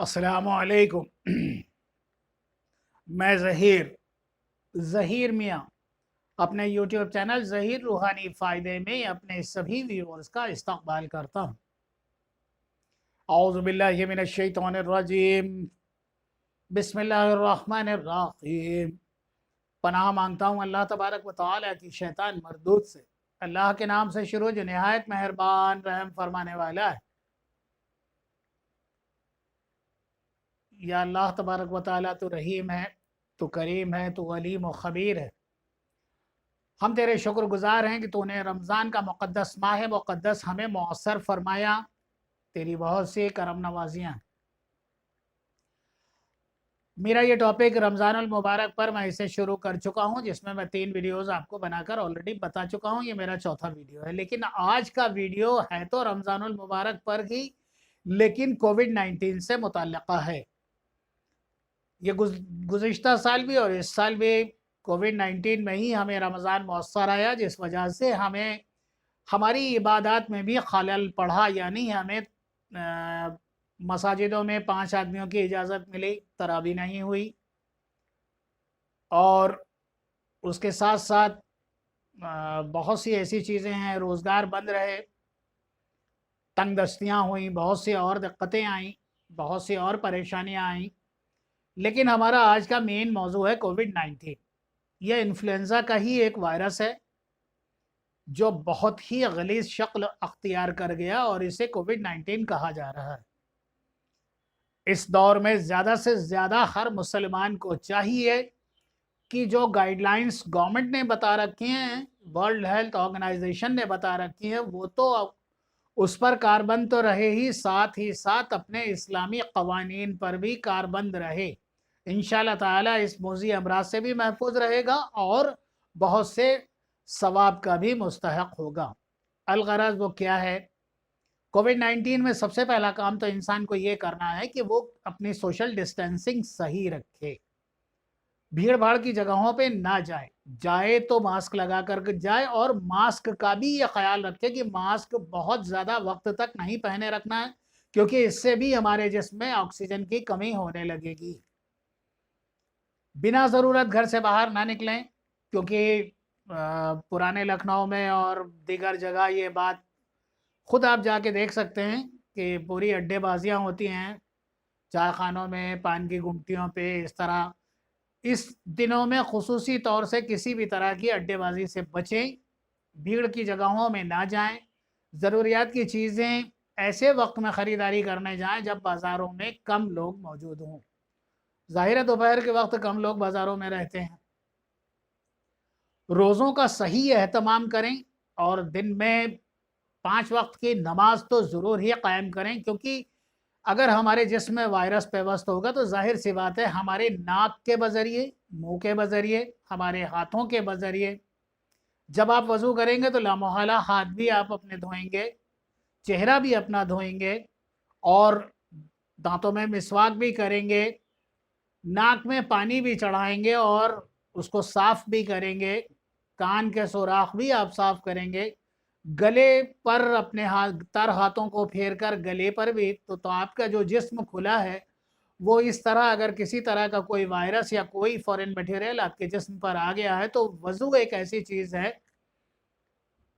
السلام علیکم۔ میں ظہیر میاں اپنے یوٹیوب چینل ظہیر روحانی فائدے میں اپنے سبھی ویورز کا استقبال کرتا ہوں۔ اعوذ باللہ من الشیطان الرجیم، بسم اللہ الرحمن الرحیم۔ پناہ مانگتا ہوں اللہ تبارک و تعالیٰ کی شیطان مردود سے۔ اللہ کے نام سے شروع جو نہایت مہربان رحم فرمانے والا ہے۔ یا اللہ تبارک و تعالیٰ تو رحیم ہے، تو کریم ہے، تو علیم و خبیر ہے۔ ہم تیرے شکر گزار ہیں کہ تو نے رمضان کا مقدس ماہ مقدس ہمیں مؤثر فرمایا۔ تیری بہت سی کرم نوازیاں۔ میرا یہ ٹاپک رمضان المبارک پر میں اسے شروع کر چکا ہوں، جس میں 3 ویڈیوز آپ کو بنا کر آلریڈی بتا چکا ہوں۔ یہ میرا چوتھا ویڈیو ہے، لیکن آج کا ویڈیو ہے تو رمضان المبارک پر ہی، لیکن کووڈ-19 سے متعلقہ ہے۔ یہ گزشتہ سال بھی اور اس سال بھی کووڈ-19 میں ہی ہمیں رمضان مؤثر آیا، جس وجہ سے ہمیں ہماری عبادات میں بھی خلل پڑا، یعنی ہمیں مساجدوں میں 5 آدمیوں کی اجازت ملی، تراویح نہیں ہوئی، اور اس کے ساتھ ساتھ بہت سی ایسی چیزیں ہیں، روزگار بند رہے، تنگ دستیاں ہوئیں، بہت سی اور دقتیں آئیں، بہت سی اور پریشانیاں آئیں۔ لیکن ہمارا آج کا مین موضوع ہے کووڈ-19۔ یہ انفلوئنزا کا ہی ایک وائرس ہے جو بہت ہی غلیظ شکل اختیار کر گیا، اور اسے کووڈ-19 کہا جا رہا ہے۔ اس دور میں زیادہ سے زیادہ ہر مسلمان کو چاہیے کہ جو گائیڈ لائنز گورنمنٹ نے بتا رکھی ہیں، ورلڈ ہیلتھ آرگنائزیشن نے بتا رکھی ہیں، وہ تو اس پر کاربند تو رہے ہی ساتھ اپنے اسلامی قوانین پر بھی کاربند رہے۔ انشاءاللہ تعالیٰ اس موذی امراض سے بھی محفوظ رہے گا اور بہت سے ثواب کا بھی مستحق ہوگا۔ الغرض وہ کیا ہے؟ کووڈ-19 میں سب سے پہلا کام تو انسان کو یہ کرنا ہے کہ وہ اپنی سوشل ڈسٹینسنگ صحیح رکھے، بھیڑ بھاڑ کی جگہوں پہ نہ جائے تو ماسک لگا کر جائے، اور ماسک کا بھی یہ خیال رکھے کہ ماسک بہت زیادہ وقت تک نہیں پہنے رکھنا ہے، کیونکہ اس سے بھی ہمارے جسم میں آکسیجن کی کمی ہونے لگے گی۔ بنا ضرورت گھر سے باہر نہ نکلیں، کیونکہ پرانے لکھنؤ میں اور دیگر جگہ یہ بات خود آپ جا کے دیکھ سکتے ہیں کہ پوری اڈے بازیاں ہوتی ہیں چائے خانوں میں، پان کی گمٹیوں پہ، اس طرح۔ اس دنوں میں خصوصی طور سے کسی بھی طرح کی اڈے بازی سے بچیں، بھیڑ کی جگہوں میں نہ جائیں، ضروریات کی چیزیں ایسے وقت میں خریداری کرنے جائیں جب بازاروں میں کم لوگ موجود ہوں۔ ظاہر ہے دوپہر کے وقت کم لوگ بازاروں میں رہتے ہیں۔ روزوں کا صحیح اہتمام کریں، اور دن میں 5 وقت کی نماز تو ضرور ہی قائم کریں، کیونکہ اگر ہمارے جسم میں وائرس پیوست ہوگا تو ظاہر سی بات ہے ہمارے ناک کے بذریعے، منہ کے بذریعے، ہمارے ہاتھوں کے بذریعے۔ جب آپ وضو کریں گے تو لامحالہ ہاتھ بھی آپ اپنے دھوئیں گے، چہرہ بھی اپنا دھوئیں گے، اور دانتوں میں مسواک بھی کریں گے، ناک میں پانی بھی چڑھائیں گے اور اس کو صاف بھی کریں گے، کان کے سوراخ بھی آپ صاف کریں گے، گلے پر اپنے تر ہاتھوں کو پھیر کر گلے پر بھی، تو آپ کا جو جسم کھلا ہے وہ اس طرح اگر کسی طرح کا کوئی وائرس یا کوئی فورن مٹیریل آپ کے جسم پر آ گیا ہے تو وضو ایک ایسی چیز ہے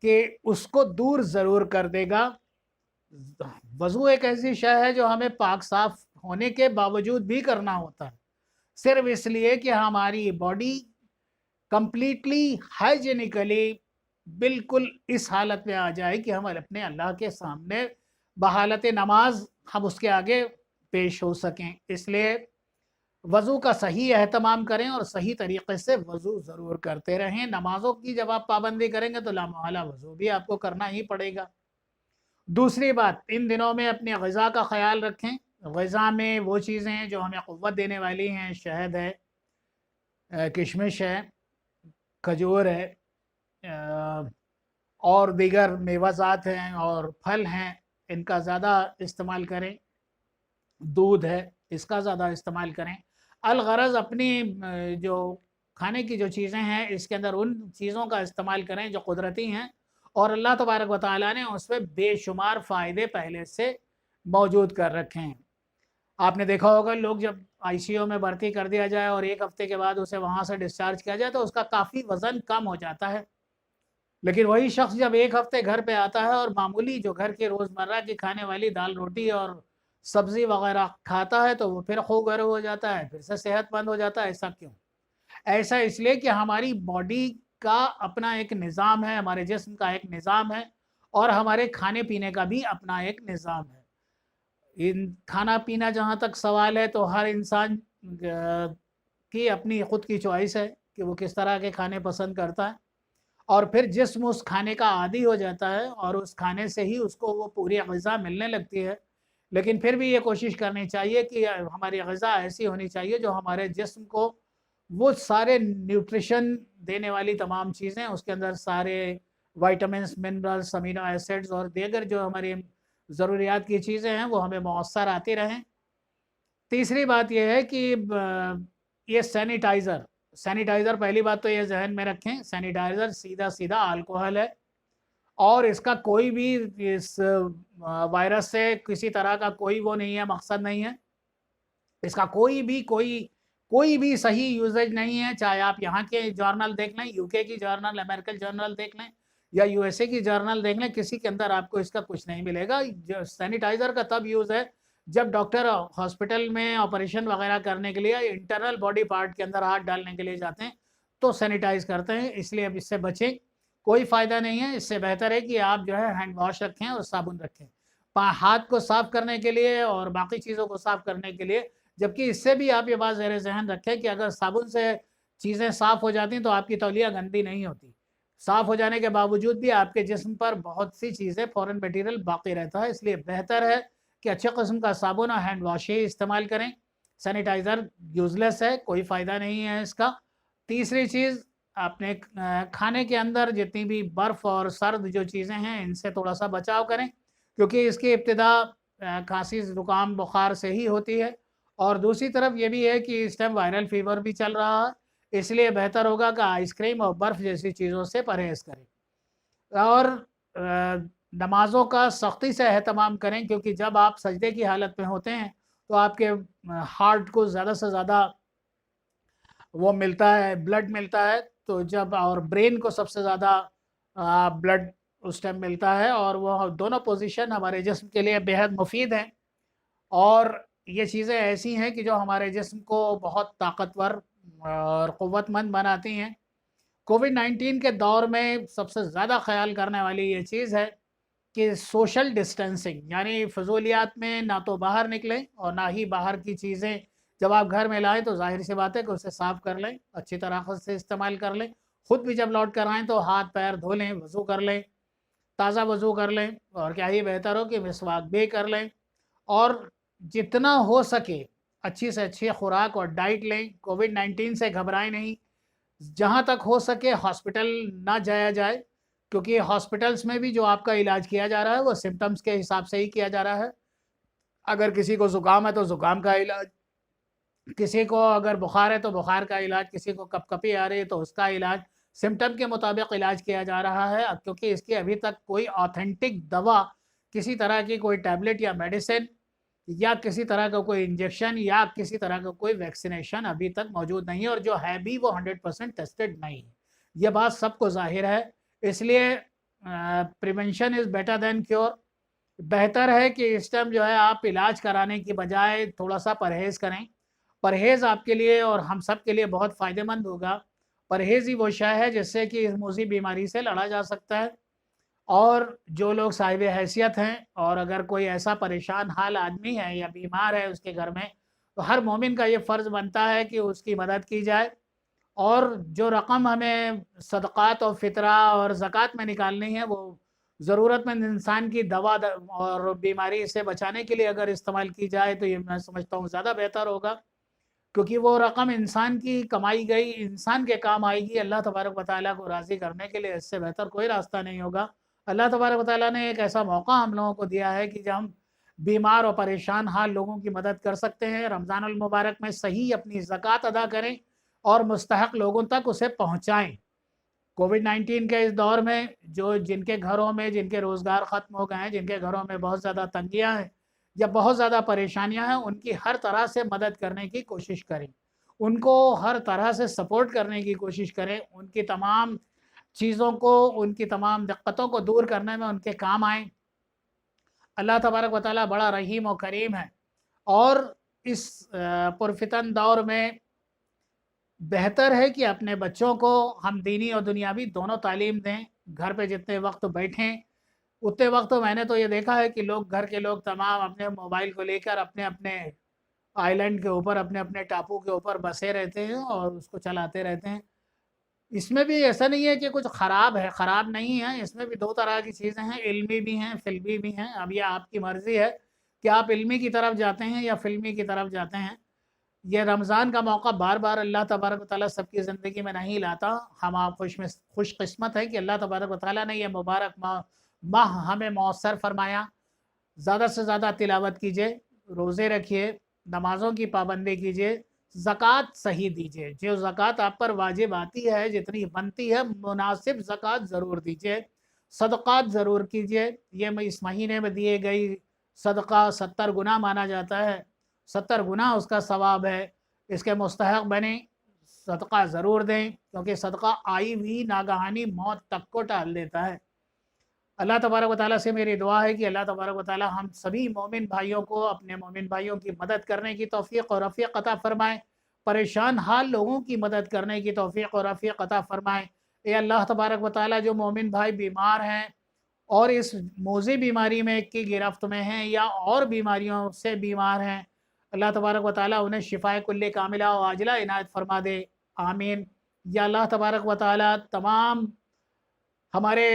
کہ اس کو دور ضرور کر دے گا۔ وضو ایک ایسی شے ہے جو ہمیں پاک صاف ہونے کے باوجود بھی کرنا ہوتا ہے، صرف اس لیے کہ ہماری باڈی کمپلیٹلی ہائیجینیکلی بالکل اس حالت میں آ جائے کہ ہم اپنے اللہ کے سامنے بحالت نماز ہم اس کے آگے پیش ہو سکیں۔ اس لیے وضو کا صحیح اہتمام کریں اور صحیح طریقے سے وضو ضرور کرتے رہیں۔ نمازوں کی جب آپ پابندی کریں گے تو لامحالہ وضو بھی آپ کو کرنا ہی پڑے گا۔ دوسری بات، ان دنوں میں اپنی غذا کا خیال رکھیں۔ غذا میں وہ چیزیں ہیں جو ہمیں قوت دینے والی ہیں، شہد ہے، کشمش ہے، کھجور ہے، اور دیگر میوہ ہیں اور پھل ہیں، ان کا زیادہ استعمال کریں۔ دودھ ہے، اس کا زیادہ استعمال کریں۔ الغرض اپنی جو کھانے کی جو چیزیں ہیں اس کے اندر ان چیزوں کا استعمال کریں جو قدرتی ہیں، اور اللہ تبارک و تعالیٰ نے اس میں بے شمار فائدے پہلے سے موجود کر رکھے ہیں۔ آپ نے دیکھا ہوگا لوگ جب آئی سی یو میں بھرتی کر دیا جائے اور 1 ہفتے کے بعد اسے وہاں سے ڈسچارج کیا جائے تو اس کا کافی وزن کم ہو جاتا ہے، لیکن وہی شخص جب 1 ہفتے گھر پہ آتا ہے اور معمولی جو گھر کے روزمرہ کی کھانے والی دال روٹی اور سبزی وغیرہ کھاتا ہے تو وہ پھر خوگر ہو جاتا ہے، پھر سے صحت مند ہو جاتا ہے۔ ایسا کیوں؟ ایسا اس لیے کہ ہماری باڈی کا اپنا ایک نظام ہے، ہمارے جسم کا ایک نظام ہے، اور ہمارے کھانے پینے کا بھی اپنا ایک نظام ہے۔ کھانا پینا جہاں تک سوال ہے تو ہر انسان کی اپنی خود کی چوائس ہے کہ وہ کس طرح کے کھانے پسند کرتا ہے، اور پھر جسم اس کھانے کا عادی ہو جاتا ہے اور اس کھانے سے ہی اس کو وہ پوری غذا ملنے لگتی ہے۔ لیکن پھر بھی یہ کوشش کرنی چاہیے کہ ہماری غذا ایسی ہونی چاہیے جو ہمارے جسم کو وہ سارے نیوٹریشن دینے والی تمام چیزیں، اس کے اندر سارے وائٹامنس، منرلز، امینو ایسڈز اور دیگر جو ہماری ضروریات کی چیزیں ہیں وہ ہمیں مؤثر آتی رہیں۔ تیسری بات یہ ہے کہ یہ سینیٹائزر پہلی بات تو یہ ذہن میں رکھیں، سینیٹائزر سیدھا الکوہل ہے، اور اس کا کوئی بھی اس وائرس سے کسی طرح کا کوئی وہ نہیں ہے، مقصد نہیں ہے، اس کا کوئی بھی صحیح یوزیج نہیں ہے۔ چاہے آپ یہاں کے جرنل دیکھ لیں، یو کے کی جرنل، امریکن جرنل دیکھ لیں یا یو ایس اے کی جرنل دیکھ لیں، کسی کے اندر آپ کو اس کا کچھ نہیں ملے گا۔ سینیٹائزر کا تب یوز ہے جب ڈاکٹر ہاسپٹل میں آپریشن وغیرہ کرنے کے لیے انٹرنل باڈی پارٹ کے اندر ہاتھ ڈالنے کے لیے جاتے ہیں تو سینیٹائز کرتے ہیں، اس لیے اب اس سے بچیں، کوئی فائدہ نہیں ہے۔ اس سے بہتر ہے کہ آپ جو ہے ہینڈ واش رکھیں اور صابن رکھیں ہاتھ کو صاف کرنے کے لیے اور باقی چیزوں کو صاف کرنے کے لیے۔ جبکہ اس سے بھی آپ یہ بات زیر ذہن رکھیں کہ اگر صابن سے چیزیں صاف ہو جاتی ہیں تو آپ کی تولیہ گندی نہیں ہوتی، صاف ہو جانے کے باوجود بھی آپ کے جسم پر بہت سی چیزیں فورن میٹیریل باقی رہتا ہے، اس لیے بہتر ہے کہ اچھے قسم کا صابن اور ہینڈ واش ہی استعمال کریں۔ سینیٹائزر یوزلیس ہے، کوئی فائدہ نہیں ہے اس کا۔ تیسری چیز، اپنے کھانے کے اندر جتنی بھی برف اور سرد جو چیزیں ہیں ان سے تھوڑا سا بچاؤ کریں، کیونکہ اس کی ابتدا کھانسی، زکام، بخار سے ہی ہوتی ہے، اور دوسری طرف یہ بھی ہے کہ اس ٹائم وائرل فیور بھی چل رہا ہے، اس لیے بہتر ہوگا کہ آئس کریم اور برف جیسی چیزوں سے پرہیز کریں، اور نمازوں کا سختی سے اہتمام کریں، کیونکہ جب آپ سجدے کی حالت میں ہوتے ہیں تو آپ کے ہارٹ کو زیادہ سے زیادہ وہ ملتا ہے، بلڈ ملتا ہے، تو جب اور برین کو سب سے زیادہ بلڈ اس ٹائم ملتا ہے، اور وہ دونوں پوزیشن ہمارے جسم کے لیے بہت مفید ہیں، اور یہ چیزیں ایسی ہیں کہ جو ہمارے جسم کو بہت طاقتور اور قوت مند بناتی ہیں۔ کووڈ 19 کے دور میں سب سے زیادہ خیال کرنے والی یہ چیز ہے کہ سوشل ڈسٹینسنگ، یعنی فضولیات میں نہ تو باہر نکلیں اور نہ ہی باہر کی چیزیں جب آپ گھر میں لائیں تو ظاہر سی بات ہے کہ اسے صاف کر لیں، اچھی طرح سے استعمال کر لیں، خود بھی جب لوٹ کر آئیں تو ہاتھ پیر دھو لیں، وضو کر لیں، تازہ وضو کر لیں، اور کیا ہی بہتر ہو کہ مسواک بھی کر لیں، اور جتنا ہو سکے اچھی سے اچھی خوراک اور ڈائٹ لیں۔ کووڈ 19 سے گھبرائیں نہیں، جہاں تک ہو سکے ہاسپٹل نہ جایا جائے، کیونکہ ہاسپٹلس میں بھی جو آپ کا علاج کیا جا رہا ہے وہ سمٹمز کے حساب سے ہی کیا جا رہا ہے۔ اگر کسی کو زکام ہے تو زکام کا علاج، کسی کو اگر بخار ہے تو بخار کا علاج، کسی کو کپ کپی آ رہی ہے تو اس کا علاج سمٹم کے مطابق علاج کیا جا رہا ہے، کیونکہ اس کی ابھی تک کوئی آتھینٹک دوا، کسی طرح کی کوئی ٹیبلٹ یا میڈیسن یا کسی طرح کا کوئی انجیکشن یا کسی طرح کا کوئی ویکسینیشن ابھی تک موجود نہیں ہے، اور جو ہے بھی وہ 100% ٹیسٹڈ نہیں ہے، یہ بات سب کو ظاہر ہے۔ اس لیے prevention is better than cure, بہتر ہے کہ اس ٹائم جو ہے آپ علاج کرانے کی بجائے تھوڑا سا پرہیز کریں۔ پرہیز آپ کے لیے اور ہم سب کے لیے بہت فائدہ مند ہوگا۔ پرہیز ہی وہ شے ہے جس سے کہ اس موذی بیماری سے لڑا جا سکتا ہے، اور جو لوگ صاحب حیثیت ہیں اور اگر کوئی ایسا پریشان حال آدمی ہے یا بیمار ہے اس کے گھر میں، تو ہر مومن کا یہ فرض بنتا ہے کہ اس کی مدد کی جائے، اور جو رقم ہمیں صدقات اور فطرہ اور زکوٰۃ میں نکالنی ہے وہ ضرورت مند انسان کی دوا اور بیماری سے بچانے کے لیے اگر استعمال کی جائے تو یہ میں سمجھتا ہوں زیادہ بہتر ہوگا، کیونکہ وہ رقم انسان کی کمائی گئی انسان کے کام آئے گی اللہ تبارک و تعالیٰ کو راضی کرنے کے لیے۔ اس سے بہتر کوئی راستہ نہیں ہوگا۔ اللہ تبارک و تعالیٰ نے ایک ایسا موقع ہم لوگوں کو دیا ہے کہ جب ہم بیمار اور پریشان حال لوگوں کی مدد کر سکتے ہیں، رمضان المبارک میں صحیح اپنی زکوٰۃ ادا کریں اور مستحق لوگوں تک اسے پہنچائیں۔ کووڈ 19 کے اس دور میں جن کے گھروں میں جن کے روزگار ختم ہو گئے ہیں، جن کے گھروں میں بہت زیادہ تنگیاں ہیں، یا بہت زیادہ پریشانیاں ہیں ان کی ہر طرح سے مدد کرنے کی کوشش کریں، ان کو ہر طرح سے سپورٹ کرنے کی کوشش کریں، ان کی تمام چیزوں کو، ان کی تمام دقتوں کو دور کرنے میں ان کے کام آئیں۔ اللہ تبارک و تعالیٰ بڑا رحیم و کریم ہے، اور اس پرفتن دور میں بہتر ہے کہ اپنے بچوں کو ہم دینی اور دنیاوی دونوں تعلیم دیں۔ گھر پہ جتنے وقت بیٹھیں اتنے وقت میں نے تو یہ دیکھا ہے کہ گھر کے لوگ تمام اپنے موبائل کو لے کر اپنے اپنے آئی لینڈ کے اوپر، اپنے اپنے ٹاپو کے اوپر بسے رہتے ہیں اور اس کو چلاتے رہتے ہیں۔ اس میں بھی ایسا نہیں ہے کہ کچھ خراب ہے، خراب نہیں ہے، اس میں بھی دو طرح کی چیزیں ہیں، علمی بھی ہیں، فلمی بھی ہیں۔ اب یہ آپ کی مرضی ہے کہ آپ علمی کی طرف جاتے ہیں یا فلمی کی طرف جاتے ہیں۔ یہ رمضان کا موقع بار بار اللہ تبارک و تعالیٰ سب کی زندگی میں نہیں لاتا۔ ہم آپ خوش قسمت ہے کہ اللہ تبارک و تعالیٰ نے یہ مبارک ماہ ہمیں مؤثر فرمایا۔ زیادہ سے زیادہ تلاوت کیجئے، روزے رکھیے، نمازوں کی پابندی کیجئے، زکوٰۃ صحیح دیجئے۔ جو زکوٰۃ آپ پر واجب آتی ہے، جتنی بنتی ہے، مناسب زکوٰۃ ضرور دیجئے، صدقات ضرور کیجئے۔ یہ اس مہینے میں دیے گئی صدقہ 70 گنا مانا جاتا ہے، 70 گنا اس کا ثواب ہے، اس کے مستحق بنیں، صدقہ ضرور دیں، کیونکہ صدقہ آئی ہوئی ناگہانی موت تک کو ٹال دیتا ہے۔ اللہ تبارک و تعالیٰ سے میری دعا ہے کہ اللہ تبارک و تعالیٰ ہم سبھی مومن بھائیوں کو اپنے مومن بھائیوں کی مدد کرنے کی توفیق اور عافیت عطا فرمائے، پریشان حال لوگوں کی مدد کرنے کی توفیق اور عافیت عطا فرمائے۔ اے اللہ تبارک و تعالیٰ، جو مومن بھائی بیمار ہیں اور اس موذی بیماری میں کی گرفت میں ہیں یا اور بیماریوں سے بیمار ہیں، اللہ تبارک و تعالیٰ انہیں شفائے کل کاملہ و عاجلہ عنایت فرما دے، آمین۔ یا اللہ تبارک و تعالیٰ تمام ہمارے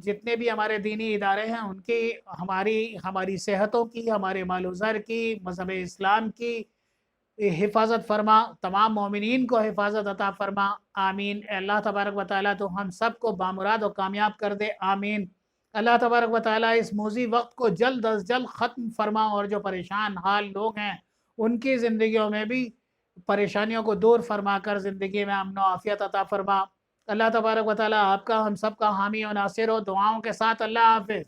جتنے بھی ہمارے دینی ادارے ہیں ان کی، ہماری صحتوں کی، ہمارے مال و زر کی، مذہب اسلام کی حفاظت فرما، تمام مومنین کو حفاظت عطا فرما، آمین۔ اے اللہ تبارک و تعالیٰ تو ہم سب کو بامراد و کامیاب کر دے، آمین۔ اللہ تبارک و تعالیٰ اس موذی وقت کو جلد از جلد ختم فرما، اور جو پریشان حال لوگ ہیں ان کی زندگیوں میں بھی پریشانیوں کو دور فرما کر زندگی میں امن و عافیت عطا فرما۔ اللہ تبارک و تعالیٰ آپ کا، ہم سب کا حامی و ناصر ہو۔ دعاؤں کے ساتھ اللہ حافظ۔